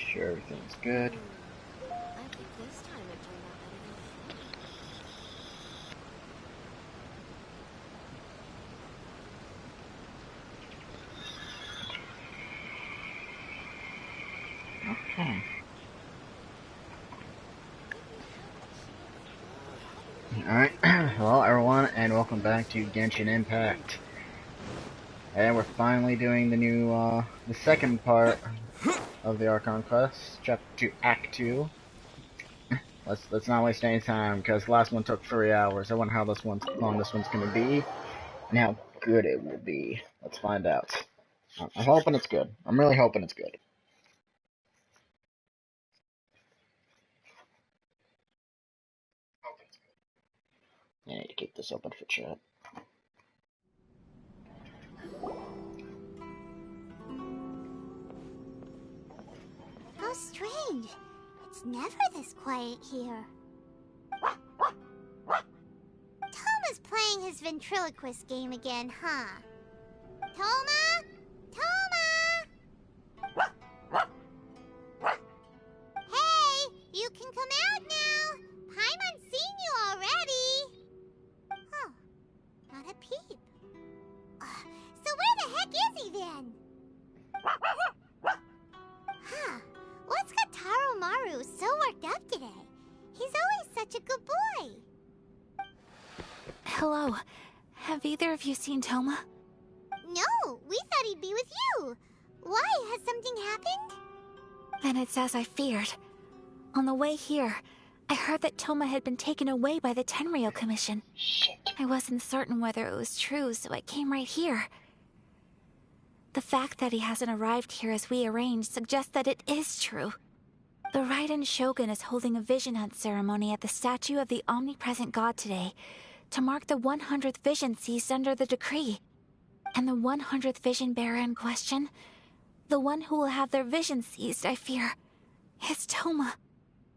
sure everything's good. I think this time it turned out better than Okay. Alright, hello everyone, and welcome back to Genshin Impact. And we're finally doing the new, the second part of the Archon quest, Chapter 2, Act 2. Let's not waste any time, because the last one took 3 hours. I wonder how long this one's gonna be, and how good it will be. Let's find out. I'm hoping it's good. I'm really hoping it's good. I need to keep this open for chat. How strange. It's never this quiet here. Toma's playing his ventriloquist game again, huh? Toma? Toma! Hey, you can come out now. Paimon's seen you already. Huh, not a peep. So where the heck is he then? Huh, what's got Taro Maru so worked up today? He's always such a good boy. Hello. Have either of you seen Toma? No, we thought he'd be with you. Why? Has something happened? Then it's as I feared. On the way here, I heard that Toma had been taken away by the Tenryou Commission. Shit. I wasn't certain whether it was true, so I came right here. The fact that he hasn't arrived here as we arranged suggests that it is true. The Raiden Shogun is holding a vision hunt ceremony at the statue of the omnipresent god today to mark the 100th vision seized under the decree. And the 100th vision bearer in question, the one who will have their vision seized, I fear, is Toma.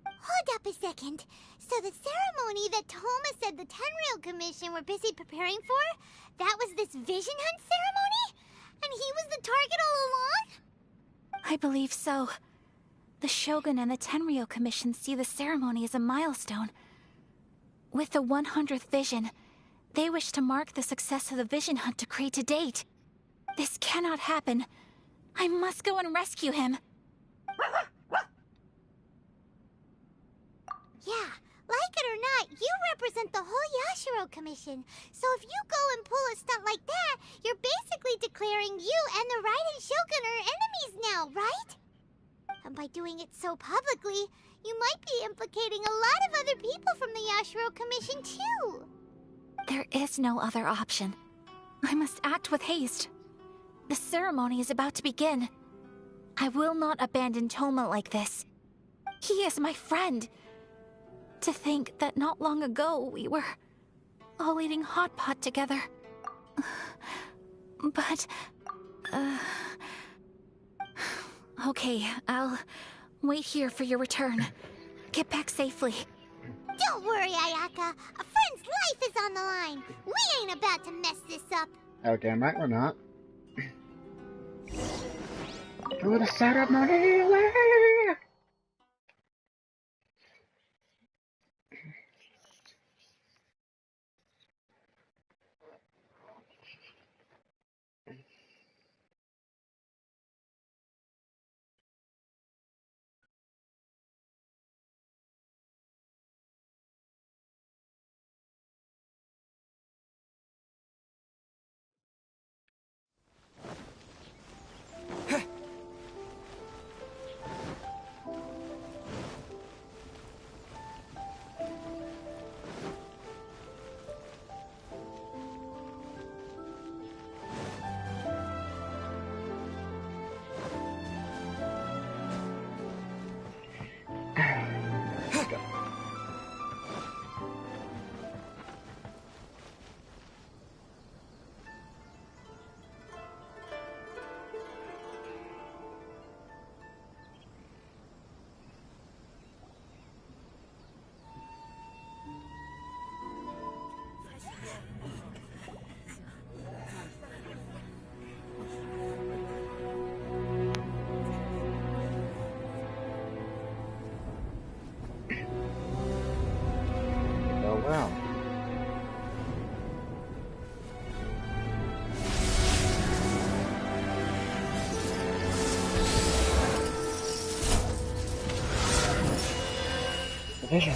Hold up a second. So the ceremony that Toma said the Tenryou Commission were busy preparing for, that was this vision hunt ceremony? And he was the target all along? I believe so. The Shogun and the Tenryou Commission see the ceremony as a milestone. With the 100th vision, they wish to mark the success of the vision hunt decree to date. This cannot happen. I must go and rescue him. Yeah, like it or not, you represent the whole Yashiro Commission. So if you go and pull a stunt like that, you're basically declaring you and the Raiden Shogun are enemies now, right? And by doing it so publicly, you might be implicating a lot of other people from the Yashiro Commission too. There is no other option. I must act with haste. The ceremony is about to begin. I will not abandon Toma like this. He is my friend. To think that not long ago we were all eating hot pot together. But, okay, I'll wait here for your return. Get back safely. Don't worry, Ayaka. A friend's life is on the line. We ain't about to mess this up. Oh, damn right we're not. To the ceremony! Vision.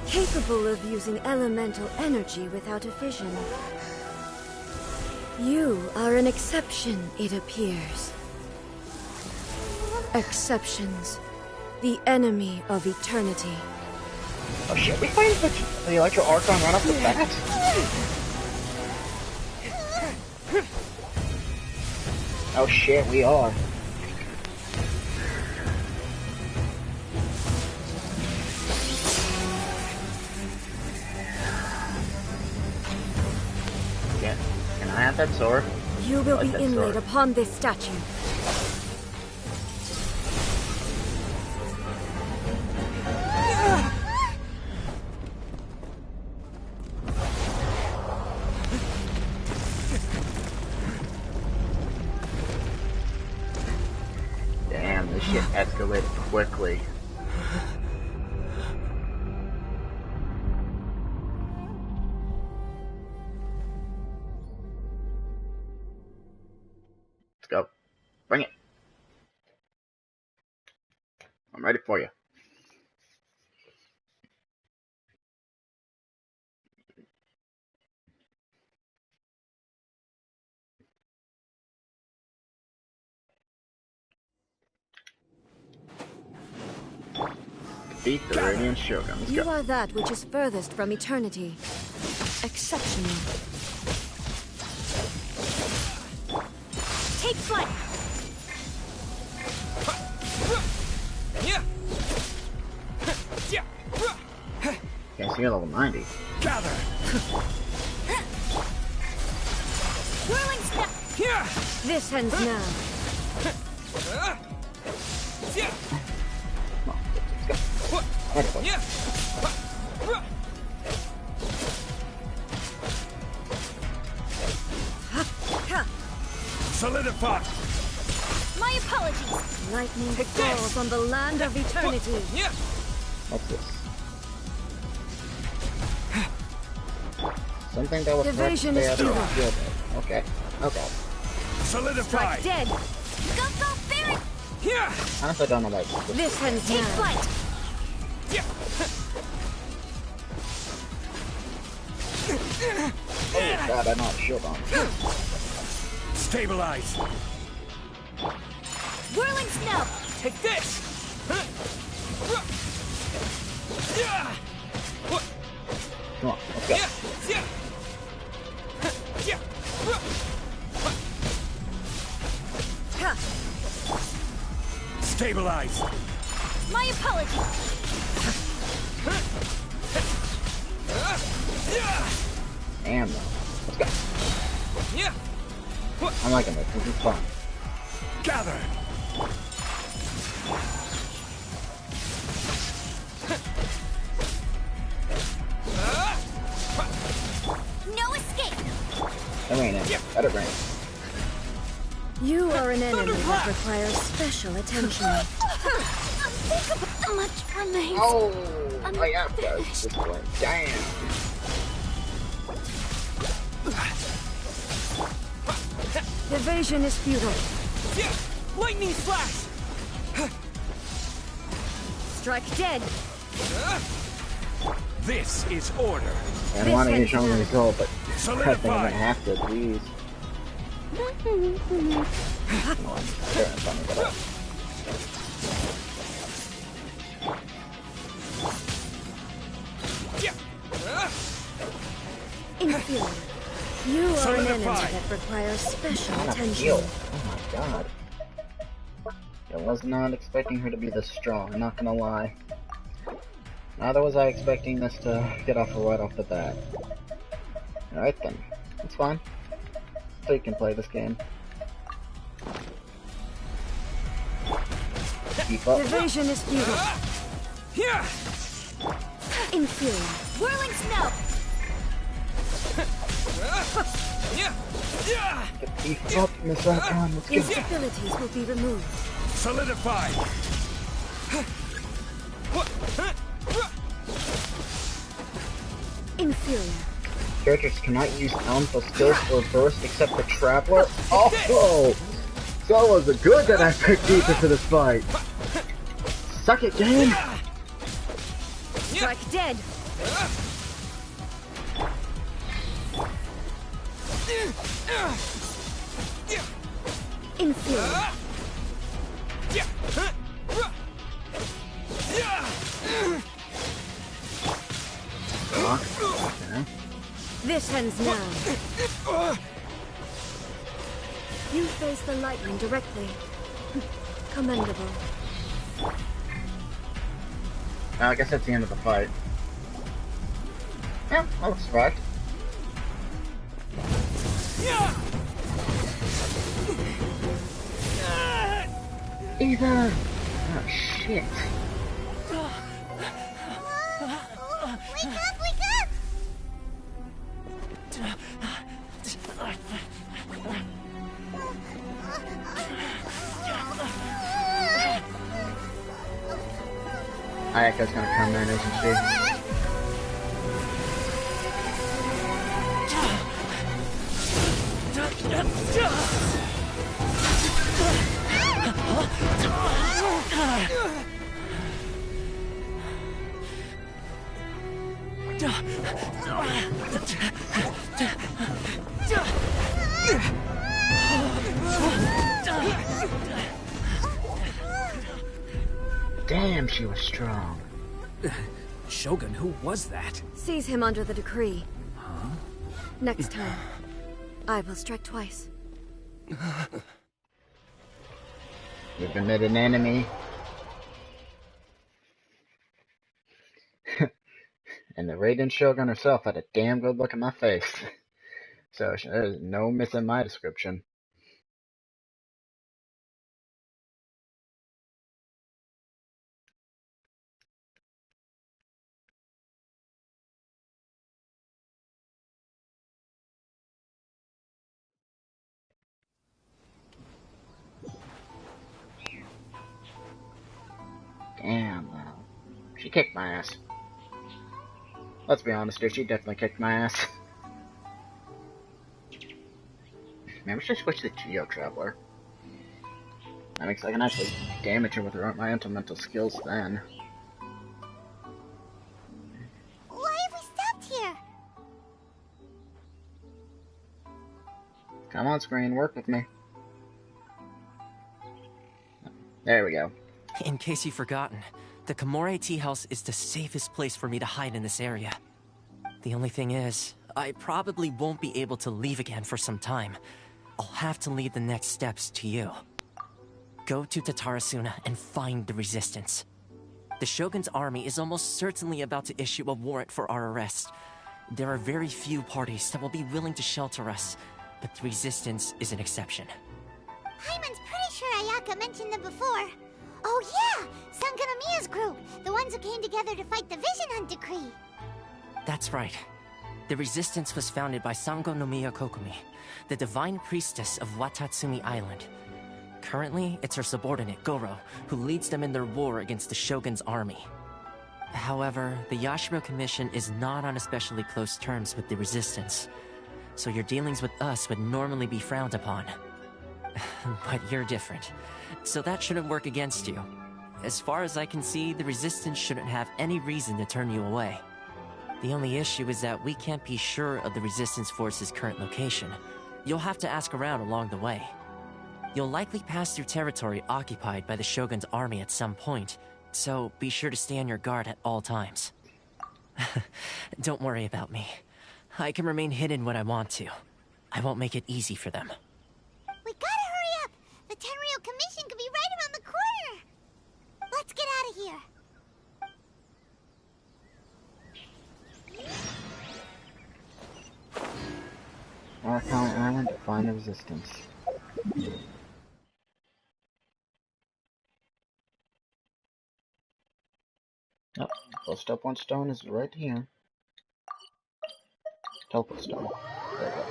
Capable of using elemental energy without a fission. You are an exception, it appears. Exceptions. The enemy of eternity. Oh shit, we find the Electro Archon run up the bat? Oh shit, we are. Yeah. Can I have that sword? You will be that inlaid sword. upon this statue. Damn, this shit escalated quickly. Let's go. Bring it. I'm ready for you. Defeat the Radiant Shogun. Let's You go. are that which is furthest from eternity. Exceptional. Take flight! Can't see level 90. Gather! Whirling snap! This ends now. Come on, let's go. Ready for it. Solidify! My apologies! Lightning Take falls this. on the land of eternity. What's this? Something that was Division correct is to stay out futile. of the field. Okay. Okay. Solidify! Strike dead. Go, go, Barret! Honestly, I don't know about this. This ends Take now. flight! Oh god, I know how to shield on. Stabilize! Whirling snow! Take this! Come on, let's go. Ha! Stabilize! My apologies! Damn though. Let's go. I'm liking this. This is fun. Gather! No escape! That rain in. Let it rain. You are an enemy that requires special attention. Unthinkable! Much remains. Oh! Oh yeah, guys. This one. Damn. Evasion is futile. Lightning flash! Strike dead. This is order. I don't want to This use ends only now. the goal, but I think I'm Solidify! gonna have to, please. Come on, sure, I'm funny, but Inferior. You are an enemy Solidify. that requires special I'm attention. heal. Oh my god. I was not expecting her to be this strong, I'm not gonna lie. Neither was I expecting this to get off right off the bat. Alright then. It's fine. So you can play this game. Keep up. Evasion is futile. Inferior. Whirling snow! Get beefed up in this Archon. Let's go. Instabilities will be removed. Solidify. Inferior. Characters cannot use elemental skills or burst except the Traveler. Oh! So it was good that I picked Ether for this fight. Suck it, game! Strike dead. Inferior. Okay. This ends now. You face the lightning directly. Commendable. I guess that's the end of the fight. Yeah, that looks right. Ether! Oh, shit. Wake up, wake up! Ayaka's gonna come in, isn't she? Damn, she was strong. Shogun, who was that? Seize him under the decree. Next time, I will strike twice. We've been made an enemy. And the Raiden Shogun herself had a damn good look at my face. So there's no missing my description. Damn, she kicked my ass. Let's be honest here, she definitely kicked my ass. Man, we should switch to Geo Traveler. That makes I can actually damage her with my elemental skills then. Why have we stopped here? Come on, screen, work with me. There we go. In case you've forgotten, the Komore Tea House is the safest place for me to hide in this area. The only thing is, I probably won't be able to leave again for some time. I'll have to leave the next steps to you. Go to Tatarasuna and find the Resistance. The Shogun's army is almost certainly about to issue a warrant for our arrest. There are very few parties that will be willing to shelter us, but the Resistance is an exception. Hyman's pretty sure Ayaka mentioned them before. Oh yeah! Sangonomiya's group! The ones who came together to fight the Vision Hunt Decree! That's right. The Resistance was founded by Sango no Miya Kokumi, the divine priestess of Watatsumi Island. Currently, it's her subordinate, Goro, who leads them in their war against the Shogun's army. However, the Yashiro Commission is not on especially close terms with the Resistance, so your dealings with us would normally be frowned upon. But you're different, so that shouldn't work against you. As far as I can see, the Resistance shouldn't have any reason to turn you away. The only issue is that we can't be sure of the Resistance Force's current location. You'll have to ask around along the way. You'll likely pass through territory occupied by the Shogun's army at some point, so be sure to stay on your guard at all times. Don't worry about me. I can remain hidden when I want to. I won't make it easy for them. We gotta hurry up! The Tenryou Commission could be right around the corner! Let's get out of here! Archon Island to find the Resistance. Yep, first up one stone is right here. Teleport stone. There we go.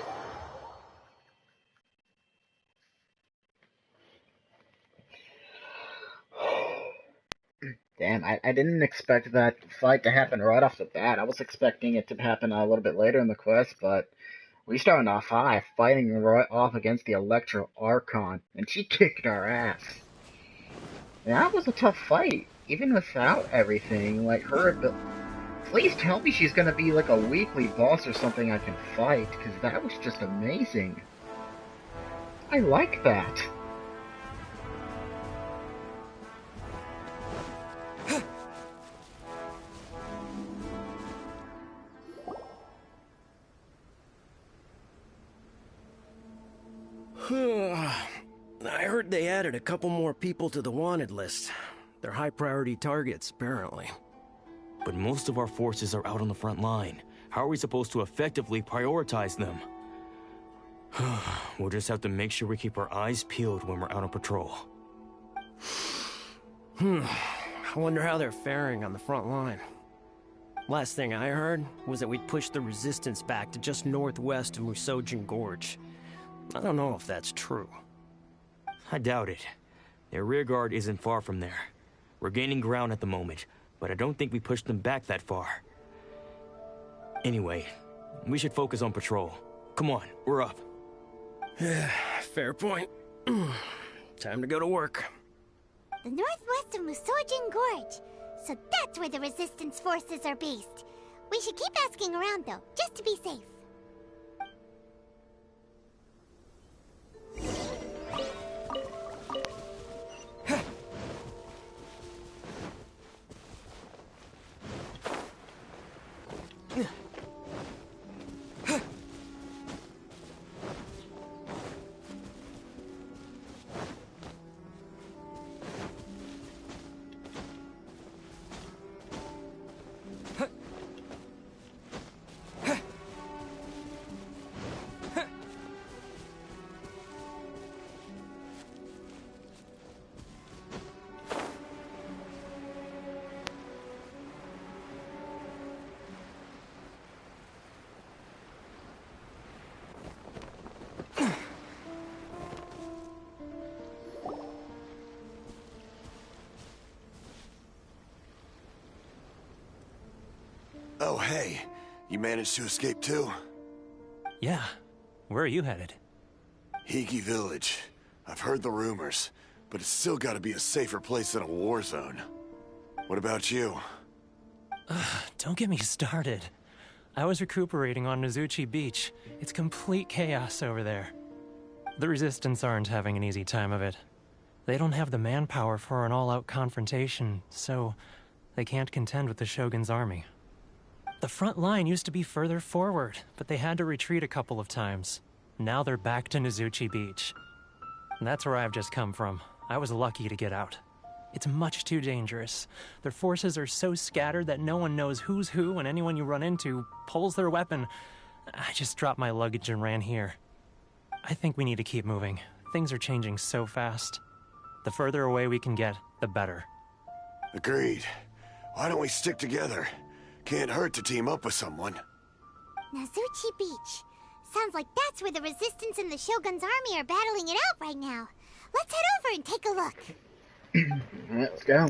Damn, I didn't expect that fight to happen right off the bat. I was expecting it to happen a little bit later in the quest, but we started off high, fighting right off against the Electro Archon, and she kicked our ass. And that was a tough fight, even without everything. Like, please tell me she's gonna be like a weekly boss or something I can fight, because that was just amazing. I like that. I heard they added a couple more people to the wanted list. They're high priority targets, apparently. But most of our forces are out on the front line. How are we supposed to effectively prioritize them? We'll just have to make sure we keep our eyes peeled when we're out on patrol. I wonder how they're faring on the front line. Last thing I heard was that we'd pushed the resistance back to just northwest of Musojin Gorge. I don't know if that's true. I doubt it. Their rearguard isn't far from there. We're gaining ground at the moment, but I don't think we pushed them back that far. Anyway, we should focus on patrol. Come on, we're up. Fair point. Time to go to work. The northwest of Musojin Gorge. So that's where the resistance forces are based. We should keep asking around though, just to be safe. Oh, hey. You managed to escape too? Yeah. Where are you headed? Hiki Village. I've heard the rumors, but it's still gotta be a safer place than a war zone. What about you? Don't get me started. I was recuperating on Nozuchi Beach. It's complete chaos over there. The Resistance aren't having an easy time of it. They don't have the manpower for an all-out confrontation, so they can't contend with the Shogun's army. The front line used to be further forward, but they had to retreat a couple of times. Now they're back to Nozuchi Beach. And that's where I've just come from. I was lucky to get out. It's much too dangerous. Their forces are so scattered that no one knows who's who, and anyone you run into pulls their weapon. I just dropped my luggage and ran here. I think we need to keep moving. Things are changing so fast. The further away we can get, the better. Agreed. Why don't we stick together? Can't hurt to team up with someone. Nozuchi Beach. Sounds like that's where the Resistance and the Shogun's army are battling it out right now. Let's head over and take a look. Alright, let's go.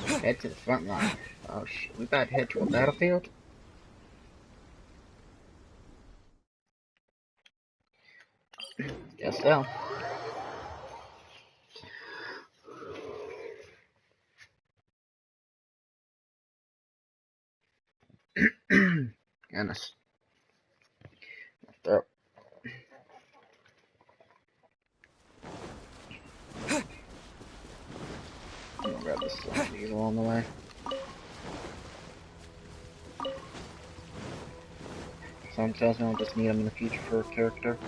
Head to the front line. Oh shit, we about to head to a battlefield? Guess so. Goodness. Throat. I'm gonna grab this diesel along the way. Someone tells me I'll just need him in the future for a character.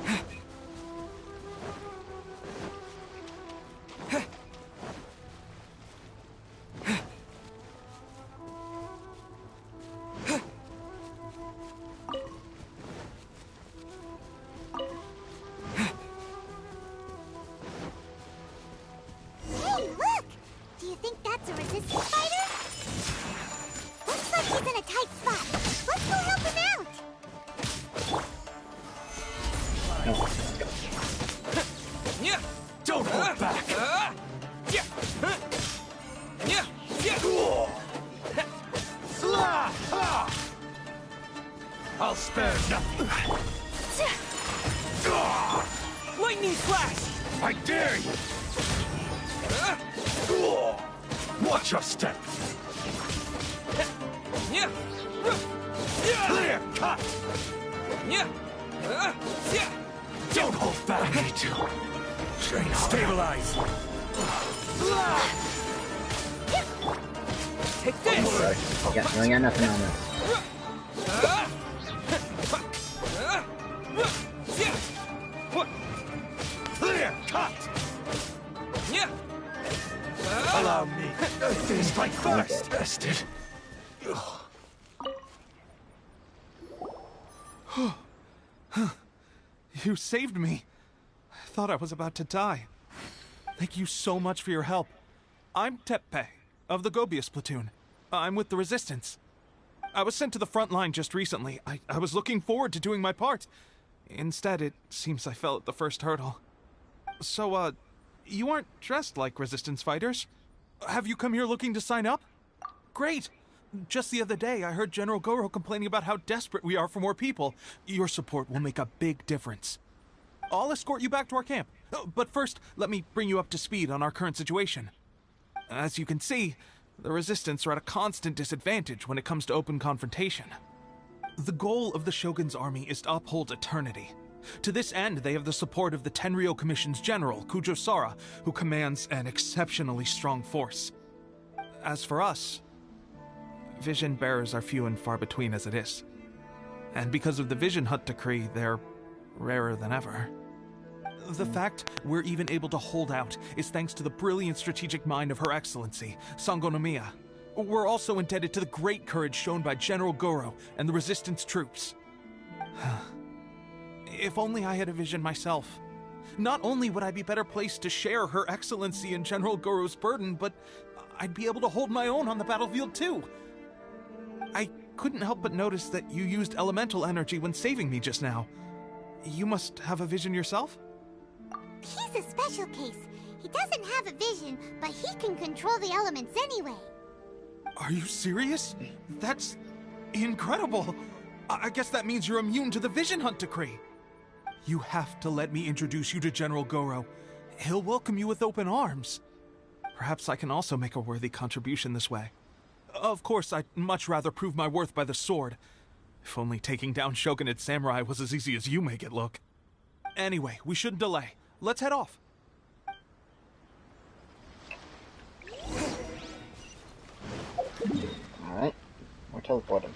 Hey, look! Do you think that's a Resistance fighter? Looks like he's in a tight spot. Let's go help him out! No. spare nothing. Lightning flash! I dare you! Watch your step! Clear cut! Don't hold back, me too. Train stabilize! Take this! Sorry. Yeah, you ain't got nothing on this. Clear cut! Allow me. Things like first. Bested. You saved me. I thought I was about to die. Thank you so much for your help. I'm Tepe, of the Gobius platoon. I'm with the Resistance. I was sent to the front line just recently. I was looking forward to doing my part. Instead, it seems I fell at the first hurdle. So, you aren't dressed like Resistance fighters? Have you come here looking to sign up? Great! Just the other day, I heard General Goro complaining about how desperate we are for more people. Your support will make a big difference. I'll escort you back to our camp. But first, let me bring you up to speed on our current situation. As you can see, the Resistance are at a constant disadvantage when it comes to open confrontation. The goal of the Shogun's army is to uphold eternity. To this end, they have the support of the Tenryou Commission's general, Kujo Sara, who commands an exceptionally strong force. As for us, vision bearers are few and far between as it is. And because of the Vision Hut decree, they're rarer than ever. The fact we're even able to hold out is thanks to the brilliant strategic mind of Her Excellency, Sango Nomiya. We're also indebted to the great courage shown by General Goro and the Resistance troops. If only I had a vision myself. Not only would I be better placed to share Her Excellency and General Goro's burden, but I'd be able to hold my own on the battlefield too. I couldn't help but notice that you used elemental energy when saving me just now. You must have a vision yourself? He's a special case. He doesn't have a vision, but he can control the elements anyway. Are you serious? That's incredible. I guess that means you're immune to the Vision Hunt decree. You have to let me introduce you to General Goro. He'll welcome you with open arms. Perhaps I can also make a worthy contribution this way. Of course, I'd much rather prove my worth by the sword. If only taking down Shogunate samurai was as easy as you make it look. Anyway, we shouldn't delay. Let's head off. Alright, we're teleporting.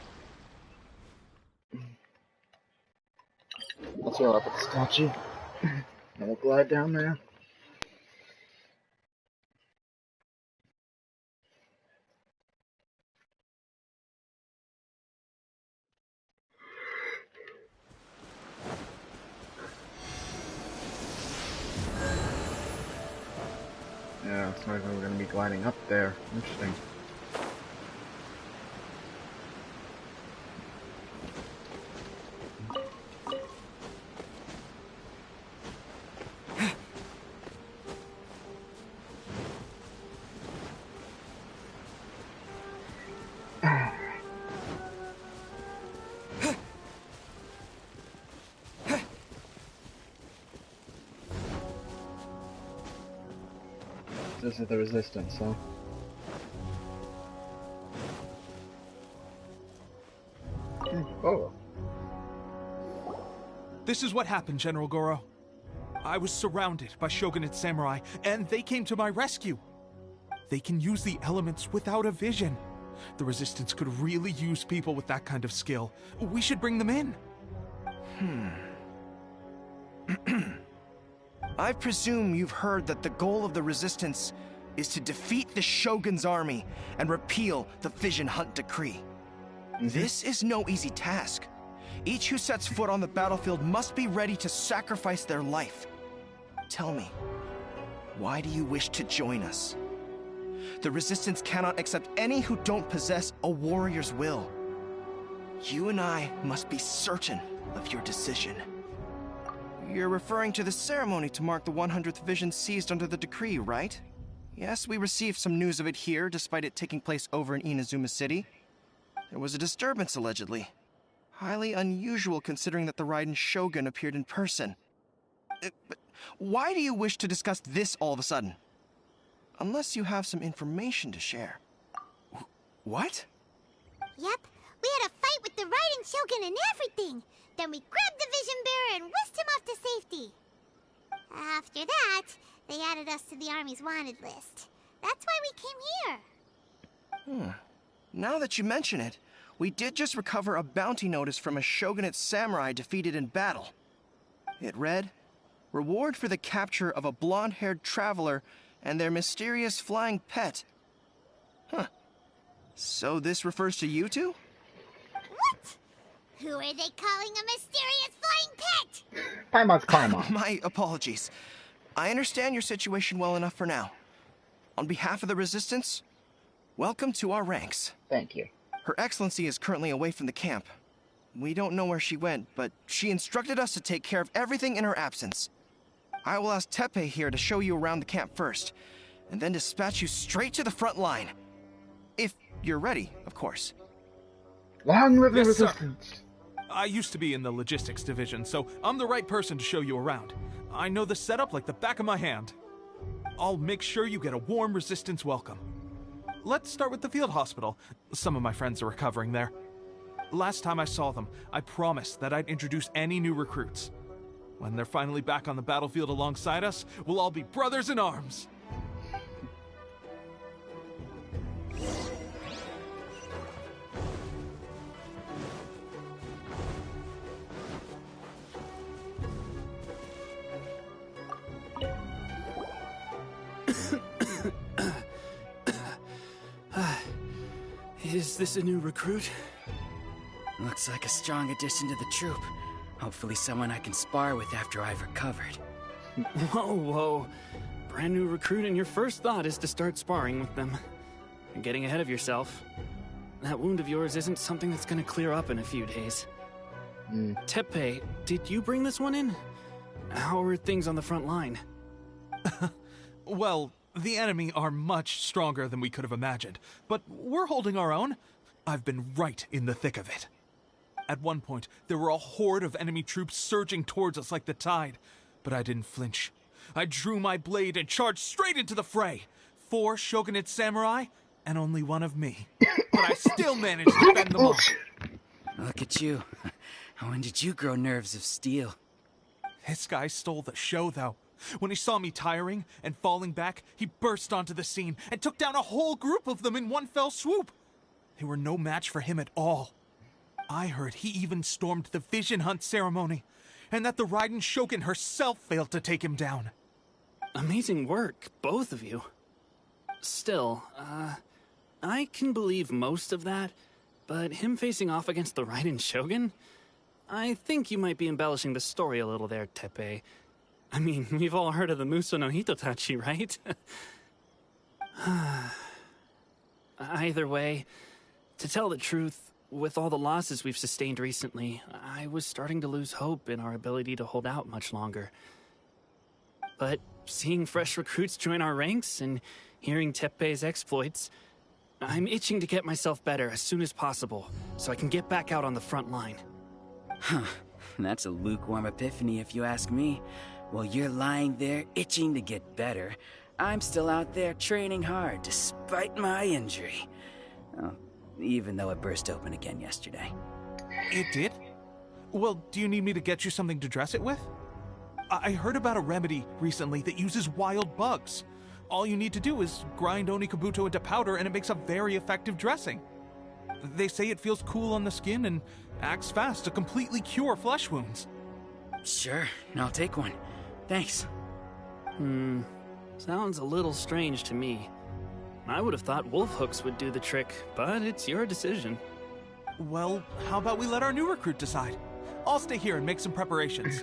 Let's heal up at the statue. And we'll glide down there. Yeah, it's not even we're gonna be gliding up there. Interesting. This is the Resistance, huh? Oh. This is what happened, General Goro. I was surrounded by Shogunate samurai, and they came to my rescue. They can use the elements without a vision. The Resistance could really use people with that kind of skill. We should bring them in. I presume you've heard that the goal of the Resistance is to defeat the Shogun's army and repeal the Vision Hunt decree. This is no easy task. Each who sets foot on the battlefield must be ready to sacrifice their life. Tell me, why do you wish to join us? The Resistance cannot accept any who don't possess a warrior's will. You and I must be certain of your decision. You're referring to the ceremony to mark the 100th vision seized under the decree, right? Yes, we received some news of it here, despite it taking place over in Inazuma City. There was a disturbance, allegedly. Highly unusual considering that the Raiden Shogun appeared in person. But why do you wish to discuss this all of a sudden? Unless you have some information to share. What? Yep, we had a fight with the Raiden Shogun and everything. Then we grabbed the Vision Bearer and whisked him off to safety. After that, they added us to the Army's wanted list. That's why we came here. Now that you mention it, we did just recover a bounty notice from a shogunate samurai defeated in battle. It read, "Reward for the capture of a blonde-haired traveler and their mysterious flying pet." Huh. So this refers to you two? What? Who are they calling a mysterious flying pet? Paimon's Paimon. My apologies. I understand your situation well enough for now. On behalf of the Resistance, welcome to our ranks. Thank you. Her Excellency is currently away from the camp. We don't know where she went, but she instructed us to take care of everything in her absence. I will ask Teppei here to show you around the camp first, and then dispatch you straight to the front line. If you're ready, of course. Long live the Yes, sir. Resistance! I used to be in the logistics division, so I'm the right person to show you around. I know the setup like the back of my hand. I'll make sure you get a warm Resistance welcome. Let's start with the field hospital. Some of my friends are recovering there. Last time I saw them, I promised that I'd introduce any new recruits. When they're finally back on the battlefield alongside us, we'll all be brothers in arms. Is this a new recruit? Looks like a strong addition to the troop. Hopefully someone I can spar with after I've recovered. Whoa. Brand new recruit and your first thought is to start sparring with them. You're getting ahead of yourself. That wound of yours isn't something that's gonna clear up in a few days. Teppei, did you bring this one in? How are things on the front line? Well, the enemy are much stronger than we could have imagined, but we're holding our own. I've been right in the thick of it. At one point, there were a horde of enemy troops surging towards us like the tide, but I didn't flinch. I drew my blade and charged straight into the fray. 4 shogunate samurai, and only one of me. But I still managed to fend them off. Look at you. When did you grow nerves of steel? This guy stole the show, though. When he saw me tiring and falling back, he burst onto the scene and took down a whole group of them in one fell swoop. They were no match for him at all. I heard he even stormed the Vision Hunt ceremony, and that the Raiden Shogun herself failed to take him down. Amazing work, both of you. Still, I can believe most of that, but him facing off against the Raiden Shogun? I think you might be embellishing the story a little there, Teppei. I mean, we've all heard of the Muso no Hitotachi, right? Either way, to tell the truth, with all the losses we've sustained recently, I was starting to lose hope in our ability to hold out much longer. But seeing fresh recruits join our ranks and hearing Teppei's exploits, I'm itching to get myself better as soon as possible, so I can get back out on the front line. Huh. That's a lukewarm epiphany if you ask me. While you're lying there itching to get better, I'm still out there training hard despite my injury. Oh, even though it burst open again yesterday. It did? Well, do you need me to get you something to dress it with? I heard about a remedy recently that uses wild bugs. All you need to do is grind Onikabuto into powder and it makes a very effective dressing. They say it feels cool on the skin and acts fast to completely cure flesh wounds. Sure, I'll take one. Thanks. Sounds a little strange to me. I would have thought wolf hooks would do the trick, but it's your decision. Well, how about we let our new recruit decide? I'll stay here and make some preparations.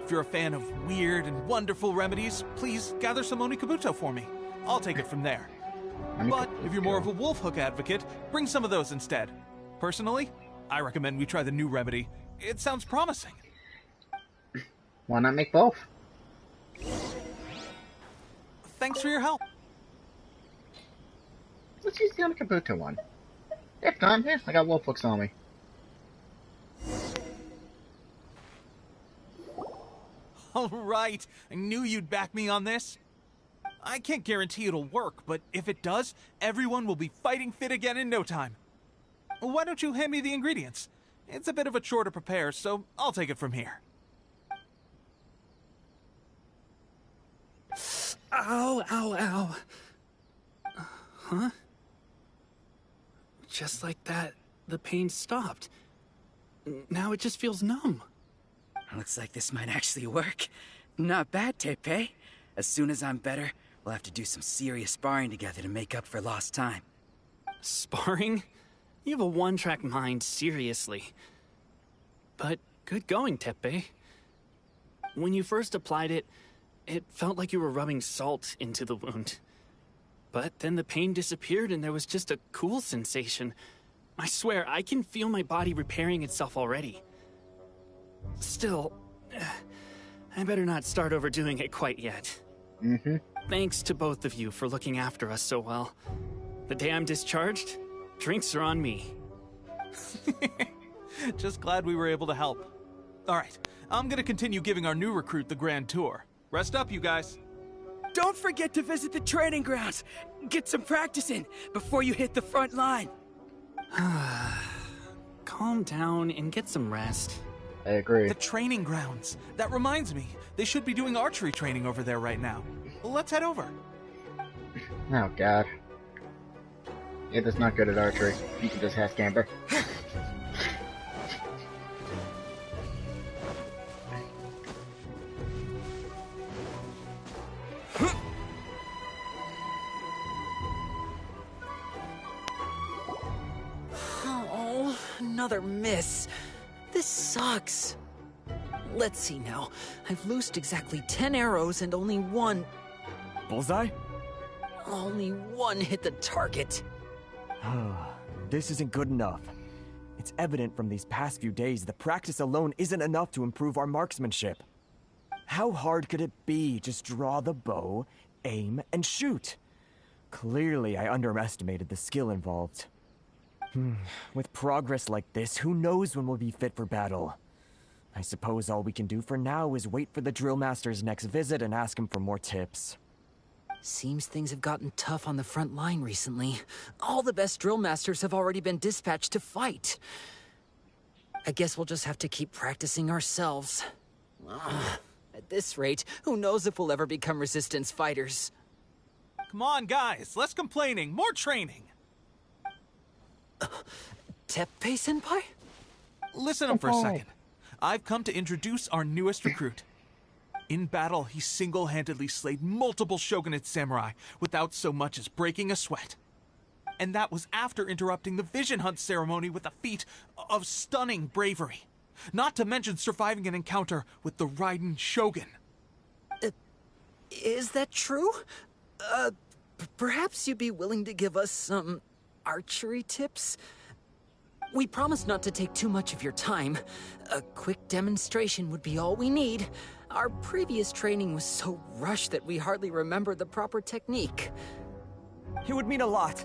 If you're a fan of weird and wonderful remedies, please gather some Onikabuto for me. I'll take it from there. But if you're more of a wolf hook advocate, bring some of those instead. Personally, I recommend we try the new remedy. It sounds promising. Why not make both? Thanks for your help. Let's use the Onikabuto one. If not, yeah, I got wolf hooks on me. All right. I knew you'd back me on this. I can't guarantee it'll work, but if it does, everyone will be fighting fit again in no time. Why don't you hand me the ingredients? It's a bit of a chore to prepare, so I'll take it from here. Ow, ow, ow. Huh? Just like that, the pain stopped. Now it just feels numb. Looks like this might actually work. Not bad, Tepe. As soon as I'm better, we'll have to do some serious sparring together to make up for lost time. Sparring? You have a one-track mind, seriously. But good going, Tepe. When you first applied it, it felt like you were rubbing salt into the wound. But then the pain disappeared and there was just a cool sensation. I swear, I can feel my body repairing itself already. Still, I better not start overdoing it quite yet. Thanks to both of you for looking after us so well. The day I'm discharged, drinks are on me. Just glad we were able to help. Alright, I'm gonna continue giving our new recruit the grand tour. Rest up, you guys. Don't forget to visit the training grounds. Get some practice in before you hit the front line. Calm down and get some rest. I agree. The training grounds. That reminds me, they should be doing archery training over there right now. Let's head over. Oh, God. It's not good at archery. You can just ask Amber. Oh, another miss. This sucks. Let's see now. I've loosed exactly 10 arrows and only one... Bullseye? Only one hit the target. This isn't good enough. It's evident from these past few days that practice alone isn't enough to improve our marksmanship. How hard could it be? Just draw the bow, aim, and shoot. Clearly, I underestimated the skill involved. With progress like this, who knows when we'll be fit for battle? I suppose all we can do for now is wait for the drill master's next visit and ask him for more tips. Seems things have gotten tough on the front line recently. All the best drill masters have already been dispatched to fight. I guess we'll just have to keep practicing ourselves. At this rate, who knows if we'll ever become resistance fighters. Come on, guys, less complaining, more training. Teppei-senpai? Listen up for a second. I've come to introduce our newest recruit. In battle, he single-handedly slayed multiple shogunate samurai without so much as breaking a sweat. And that was after interrupting the vision hunt ceremony with a feat of stunning bravery. Not to mention surviving an encounter with the Raiden Shogun. Is that true? Perhaps you'd be willing to give us some archery tips? We promise not to take too much of your time. A quick demonstration would be all we need. Our previous training was so rushed that we hardly remember the proper technique. It would mean a lot.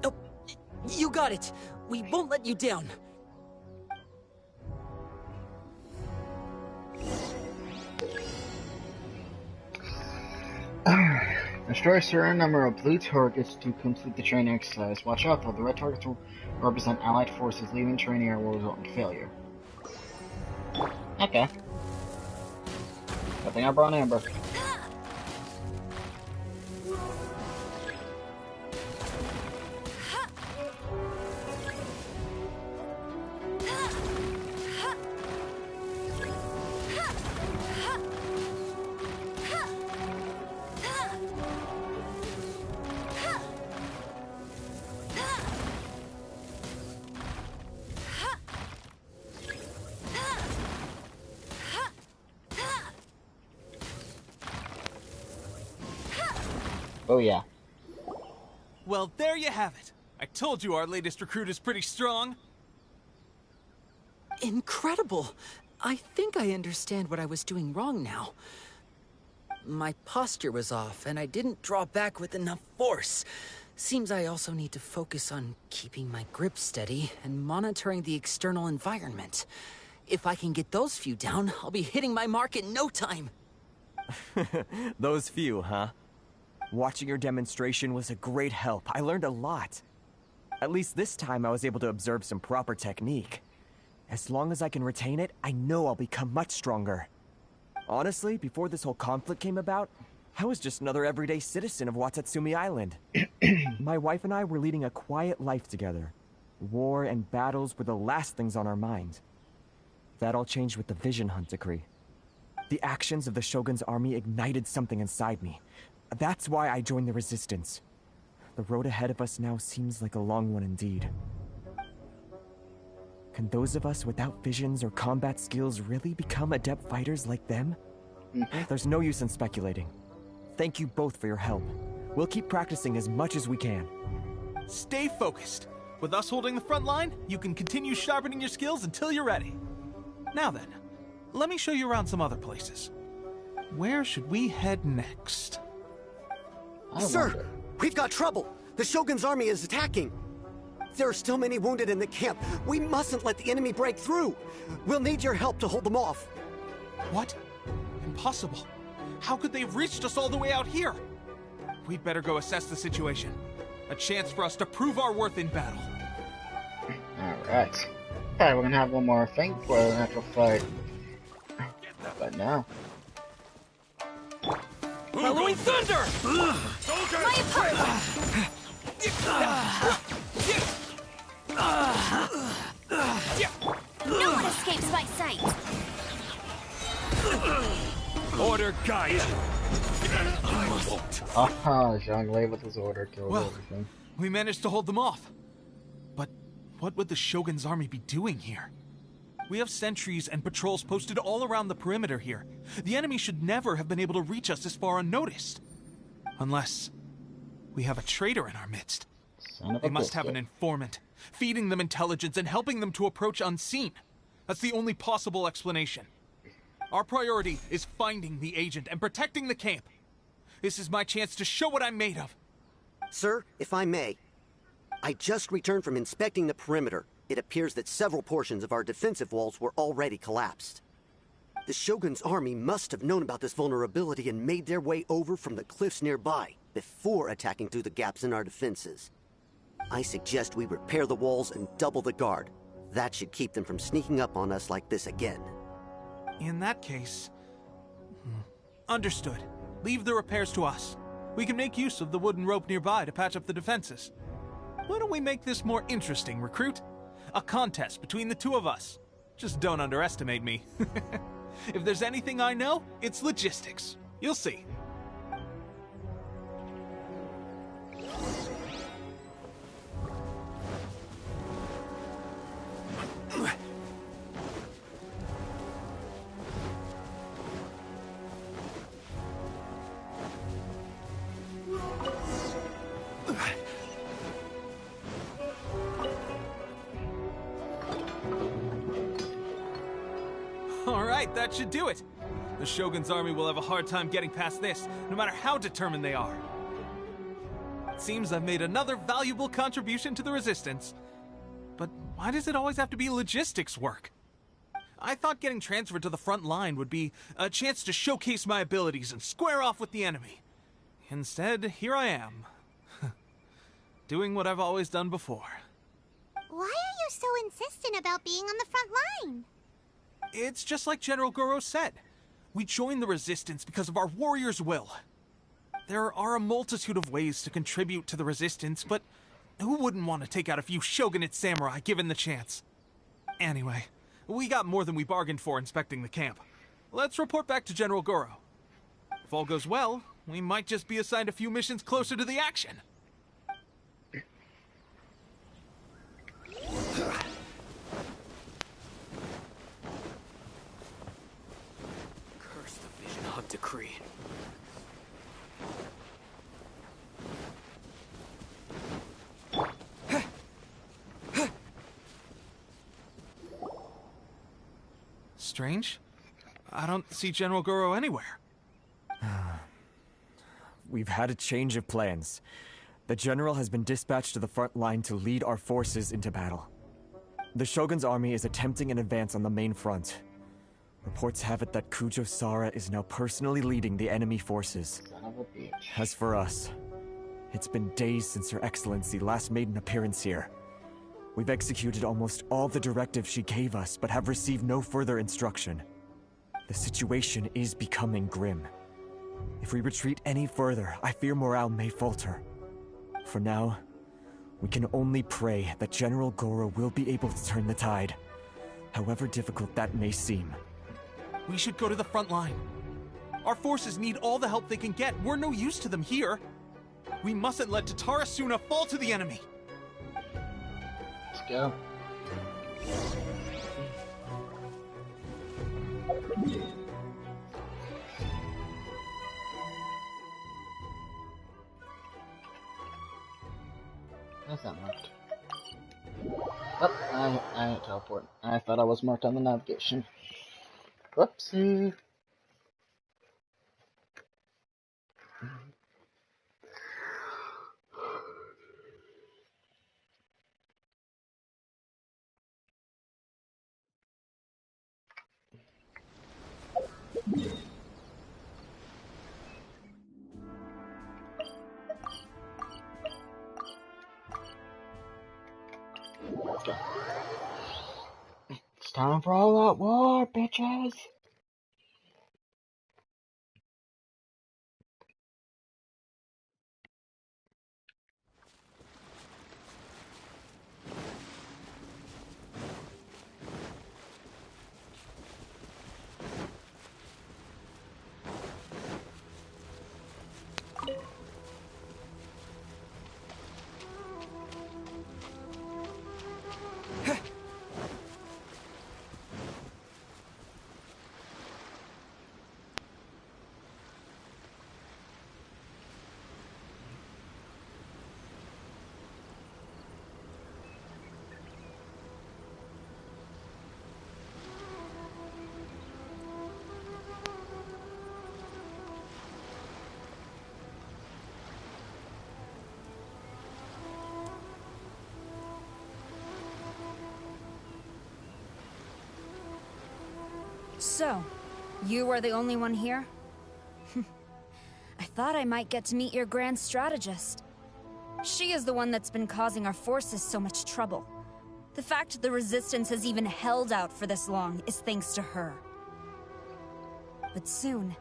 Oh, you got it. We won't let you down. Destroy a certain number of blue targets to complete the training exercise. Watch out though, the red targets will represent allied forces leaving training or will result in failure. Okay. Good thing I brought Amber. Oh yeah. Well, there you have it. I told you our latest recruit is pretty strong. Incredible! I think I understand what I was doing wrong now. My posture was off, and I didn't draw back with enough force. Seems I also need to focus on keeping my grip steady and monitoring the external environment. If I can get those few down, I'll be hitting my mark in no time. Those few, huh? Watching your demonstration was a great help. I learned a lot. At least this time I was able to observe some proper technique. As long as I can retain it, I know I'll become much stronger. Honestly, before this whole conflict came about, I was just another everyday citizen of Watatsumi Island. My wife and I were leading a quiet life together. War and battles were the last things on our mind. That all changed with the Vision Hunt decree. The actions of the Shogun's army ignited something inside me. That's why I joined the Resistance. The road ahead of us now seems like a long one indeed. Can those of us without visions or combat skills really become adept fighters like them? There's no use in speculating. Thank you both for your help. We'll keep practicing as much as we can. Stay focused. With us holding the front line, you can continue sharpening your skills until you're ready. Now then, let me show you around some other places. Where should we head next? Sir, we've got trouble. The Shogun's army is attacking. There are still many wounded in the camp. We mustn't let the enemy break through. We'll need your help to hold them off. What? Impossible. How could they have reached us all the way out here? We'd better go assess the situation. A chance for us to prove our worth in battle. Alright. Alright, we're gonna have one more thing for the actual fight. But now. Following thunder! My apart! No one escapes my sight! Order Gaia! Aha, Zhonglei with his order killed everything. We managed to hold them off. But what would the Shogun's army be doing here? We have sentries and patrols posted all around the perimeter here. The enemy should never have been able to reach us this far unnoticed. Unless we have a traitor in our midst. They must have an informant, feeding them intelligence and helping them to approach unseen. That's the only possible explanation. Our priority is finding the agent and protecting the camp. This is my chance to show what I'm made of. Sir, if I may, I just returned from inspecting the perimeter. It appears that several portions of our defensive walls were already collapsed. The Shogun's army must have known about this vulnerability and made their way over from the cliffs nearby before attacking through the gaps in our defenses. I suggest we repair the walls and double the guard. That should keep them from sneaking up on us like this again. In that case... Understood. Leave the repairs to us. We can make use of the wooden rope nearby to patch up the defenses. Why don't we make this more interesting, recruit? A contest between the two of us. Just don't underestimate me. If there's anything I know, it's logistics. You'll see. Alright, that should do it. The Shogun's army will have a hard time getting past this, no matter how determined they are. It seems I've made another valuable contribution to the Resistance. But why does it always have to be logistics work? I thought getting transferred to the front line would be a chance to showcase my abilities and square off with the enemy. Instead, here I am. Doing what I've always done before. Why are you so insistent about being on the front line? It's just like General Goro said. We joined the Resistance because of our warrior's will. There are a multitude of ways to contribute to the Resistance, but who wouldn't want to take out a few shogunate samurai given the chance? Anyway, we got more than we bargained for inspecting the camp. Let's report back to General Goro. If all goes well, we might just be assigned a few missions closer to the action. Curse the Vision Hunt decree. Strange. I don't see General Goro anywhere. We've had a change of plans. The General has been dispatched to the front line to lead our forces into battle. The Shogun's army is attempting an advance on the main front. Reports have it that Kujo Sara is now personally leading the enemy forces. Son of a bitch. As for us, it's been days since Her Excellency last made an appearance here. We've executed almost all the directives she gave us, but have received no further instruction. The situation is becoming grim. If we retreat any further, I fear morale may falter. For now, we can only pray that General Goro will be able to turn the tide, however difficult that may seem. We should go to the front line. Our forces need all the help they can get. We're no use to them here. We mustn't let Tatarasuna fall to the enemy. Let's go. That's not marked. Oh, I didn't teleport. I thought I was marked on the navigation. Whoopsie. Okay. It's time for all out war, bitches! So, you are the only one here? I thought I might get to meet your grand strategist. She is the one that's been causing our forces so much trouble. The fact the Resistance has even held out for this long is thanks to her. But soon,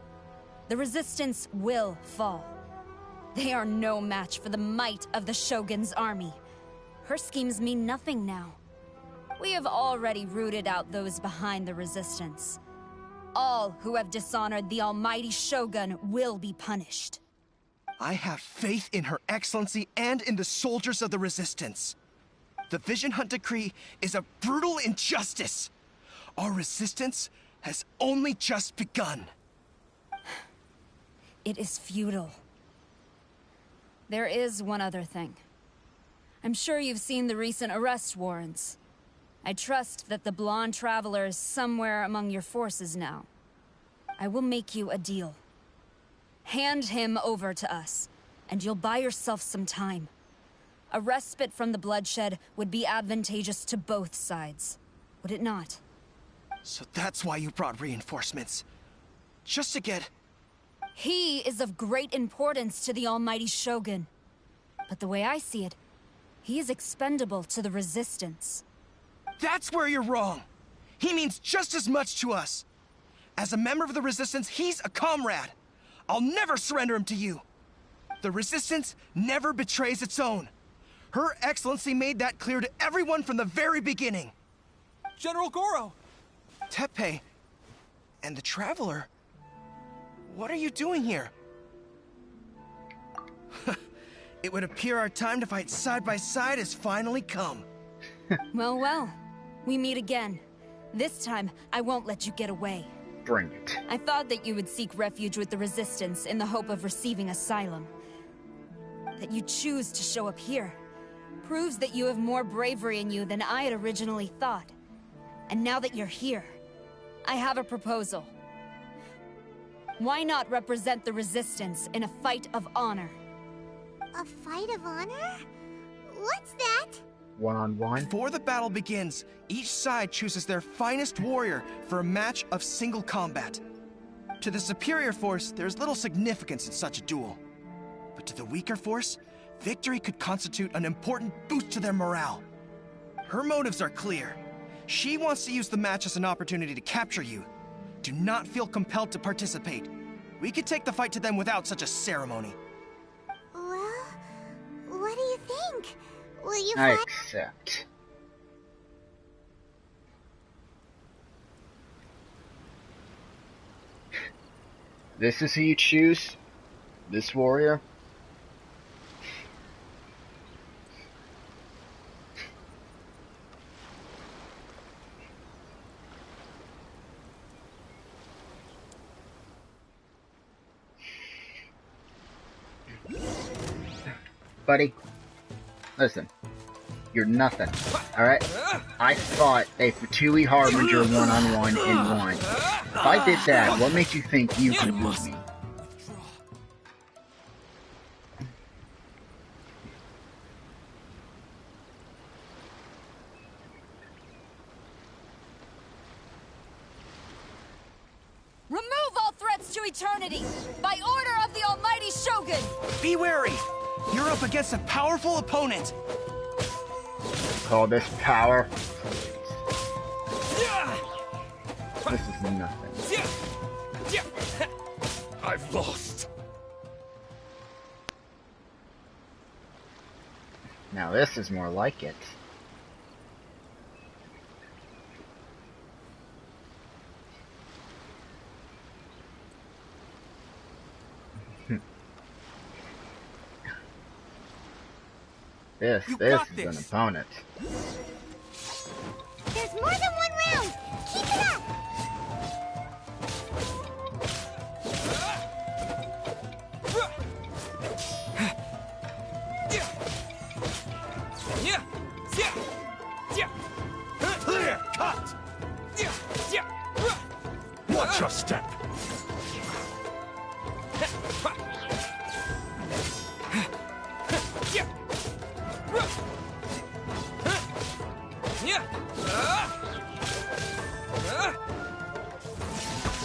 the Resistance will fall. They are no match for the might of the Shogun's army. Her schemes mean nothing now. We have already rooted out those behind the Resistance. All who have dishonored the almighty Shogun will be punished. I have faith in Her Excellency and in the soldiers of the Resistance. The Vision Hunt Decree is a brutal injustice. Our resistance has only just begun. It is futile. There is one other thing. I'm sure you've seen the recent arrest warrants. I trust that the blonde traveler is somewhere among your forces now. I will make you a deal. Hand him over to us, and you'll buy yourself some time. A respite from the bloodshed would be advantageous to both sides, would it not? So that's why you brought reinforcements. Just to get... He is of great importance to the almighty Shogun. But the way I see it, he is expendable to the Resistance. That's where you're wrong. He means just as much to us. As a member of the Resistance, he's a comrade. I'll never surrender him to you. The Resistance never betrays its own. Her Excellency made that clear to everyone from the very beginning. General Goro! Teppei and the Traveler. What are you doing here? It would appear our time to fight side by side has finally come. Well, well. We meet again. This time, I won't let you get away. Bring it. I thought that you would seek refuge with the Resistance in the hope of receiving asylum. That you choose to show up here proves that you have more bravery in you than I had originally thought. And now that you're here, I have a proposal. Why not represent the Resistance in a fight of honor? A fight of honor? What's that? One-on-one. Before the battle begins, each side chooses their finest warrior for a match of single combat. To the superior force, there's little significance in such a duel. But to the weaker force, victory could constitute an important boost to their morale. Her motives are clear. She wants to use the match as an opportunity to capture you. Do not feel compelled to participate. We could take the fight to them without such a ceremony. Well, what do you think? Will you I fight? accept. This is who you choose? This warrior? Buddy, listen. You're nothing, alright? I fought a Fatui Harbinger one-on-one and won. If I did that, what makes you think you can beat me? Remove all threats to eternity! By order of the Almighty Shogun! Be wary! You're up against a powerful opponent! Call this power? This is nothing. I've lost. Now this is more like it. This is an opponent. There's more than one round! Keep it up! Clear cut. Watch your step.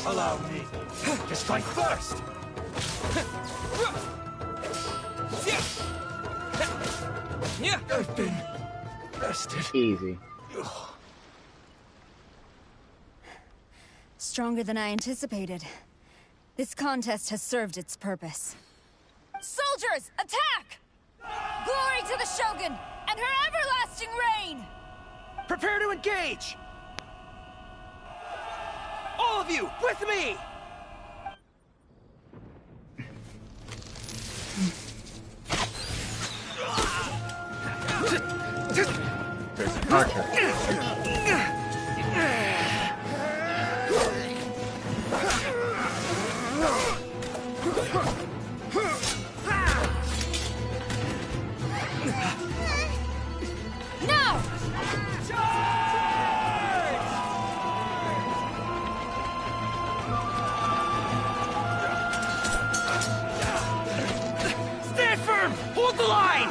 Allow me to strike first. I've been bested. Easy. Stronger than I anticipated. This contest has served its purpose. Soldiers, attack! Glory to the Shogun and her everlasting reign! Prepare to engage! All of you, with me! Now! Stand firm! Hold the line!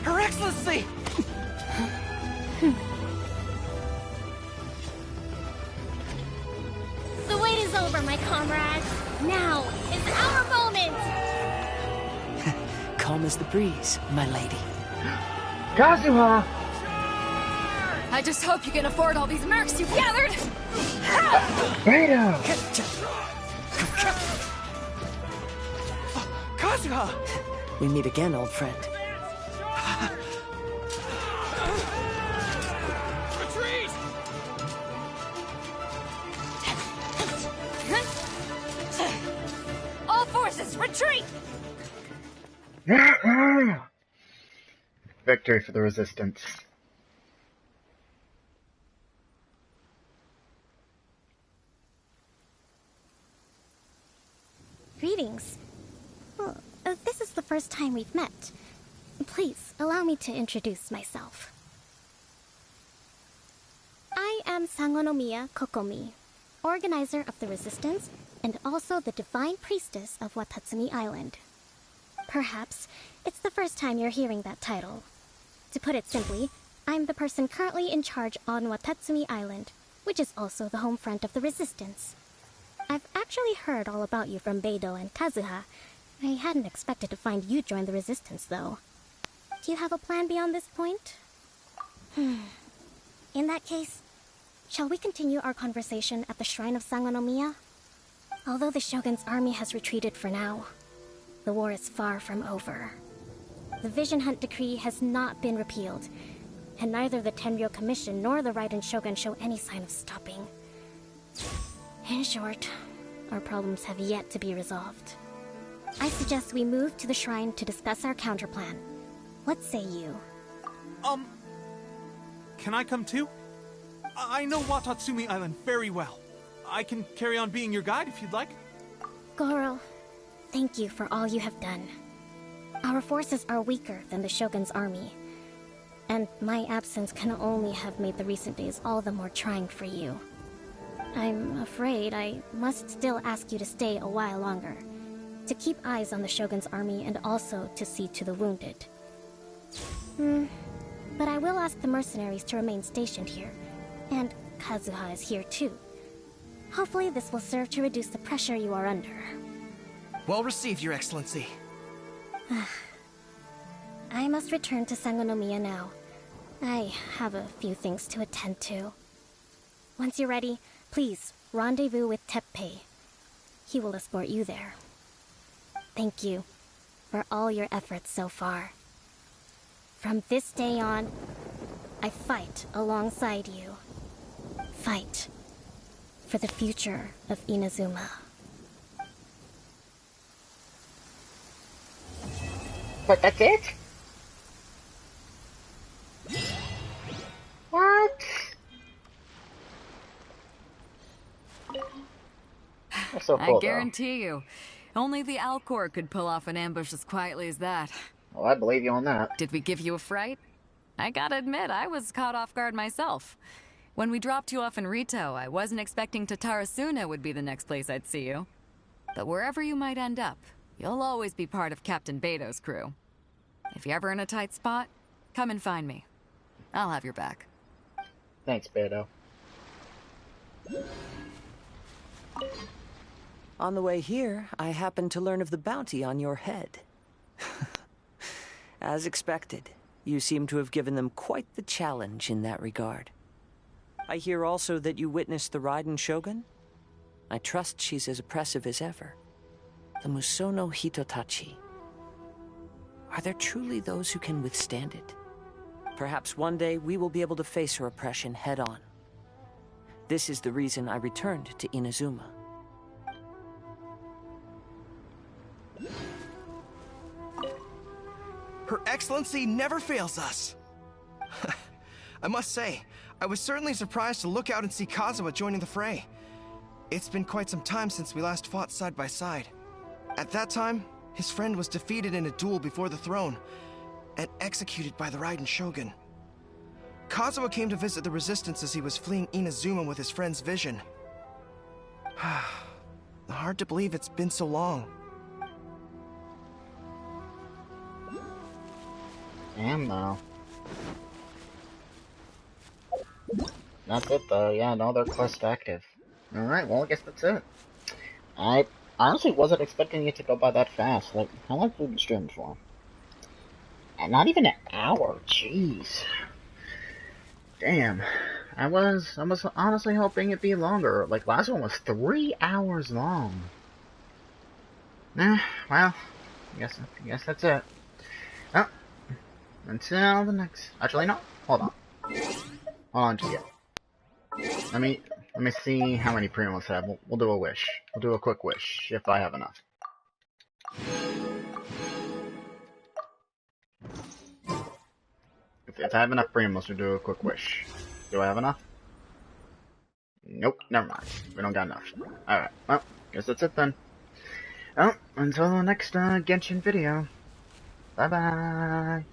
Her Excellency! The wait is over, my comrades. Now is our moment! Calm as the breeze, my lady. Kazuha! I just hope you can afford all these mercs you've gathered! Fredo! Kazuha! We meet again, old friend. Retreat! All forces, retreat! Victory for the Resistance. Greetings. Well, this is the first time we've met. Please, allow me to introduce myself. I am Sangonomiya Kokomi, organizer of the Resistance and also the Divine Priestess of Watatsumi Island. Perhaps it's the first time you're hearing that title. To put it simply, I'm the person currently in charge on Watatsumi Island, which is also the home front of the Resistance. I've actually heard all about you from Beidou and Kazuha. I hadn't expected to find you join the Resistance, though. Do you have a plan beyond this point? In that case, shall we continue our conversation at the Shrine of Sangonomiya? Although the Shogun's army has retreated for now, the war is far from over. The Vision Hunt Decree has not been repealed, and neither the Tenryo Commission nor the Raiden Shogun show any sign of stopping. In short, our problems have yet to be resolved. I suggest we move to the shrine to discuss our counterplan. What say you? Can I come too? I know Watatsumi Island very well. I can carry on being your guide if you'd like. Goro, thank you for all you have done. Our forces are weaker than the Shogun's army, and my absence can only have made the recent days all the more trying for you. I'm afraid I must still ask you to stay a while longer, to keep eyes on the Shogun's army and also to see to the wounded. But I will ask the mercenaries to remain stationed here, and Kazuha is here too. Hopefully this will serve to reduce the pressure you are under. Well received, Your Excellency. I must return to Sangonomiya now. I have a few things to attend to. Once you're ready, please rendezvous with Teppei. He will escort you there. Thank you for all your efforts so far. From this day on, I fight alongside you. Fight for the future of Inazuma. But that's it? What? That's so cool, I guarantee you, only the Alcor could pull off an ambush as quietly as that. Well, I believe you on that. Did we give you a fright? I gotta admit, I was caught off guard myself. When we dropped you off in Rito, I wasn't expecting Tatarasuna would be the next place I'd see you. But wherever you might end up, you'll always be part of Captain Beidou's crew. If you're ever in a tight spot, come and find me. I'll have your back. Thanks, Beidou. On the way here, I happened to learn of the bounty on your head. As expected, you seem to have given them quite the challenge in that regard. I hear also that you witnessed the Raiden Shogun? I trust she's as oppressive as ever. The Musono Hitotachi. Are there truly those who can withstand it? Perhaps one day we will be able to face her oppression head on. This is the reason I returned to Inazuma. Her Excellency never fails us. I must say, I was certainly surprised to look out and see Kazuha joining the fray. It's been quite some time since we last fought side by side. At that time, his friend was defeated in a duel before the throne and executed by the Raiden Shogun. Kazuha came to visit the Resistance as he was fleeing Inazuma with his friend's vision. Hard to believe it's been so long. Damn, though. That's it, though. Yeah, no other quest active. Alright, well, I guess that's it. I honestly wasn't expecting it to go by that fast. Like, how long have we been streaming for? And not even an hour, jeez. Damn. I was honestly hoping it'd be longer. Like, last one was 3 hours long. Well, I guess that's it. Oh, until the next... Actually, no. Hold on. Hold on to you. Let me see how many primos have. We'll do a wish. We'll do a quick wish, if I have enough. If I have enough primos, we'll do a quick wish. Do I have enough? Nope, never mind. We don't got enough. Alright, well, guess that's it then. Well, until the next Genshin video. Bye bye.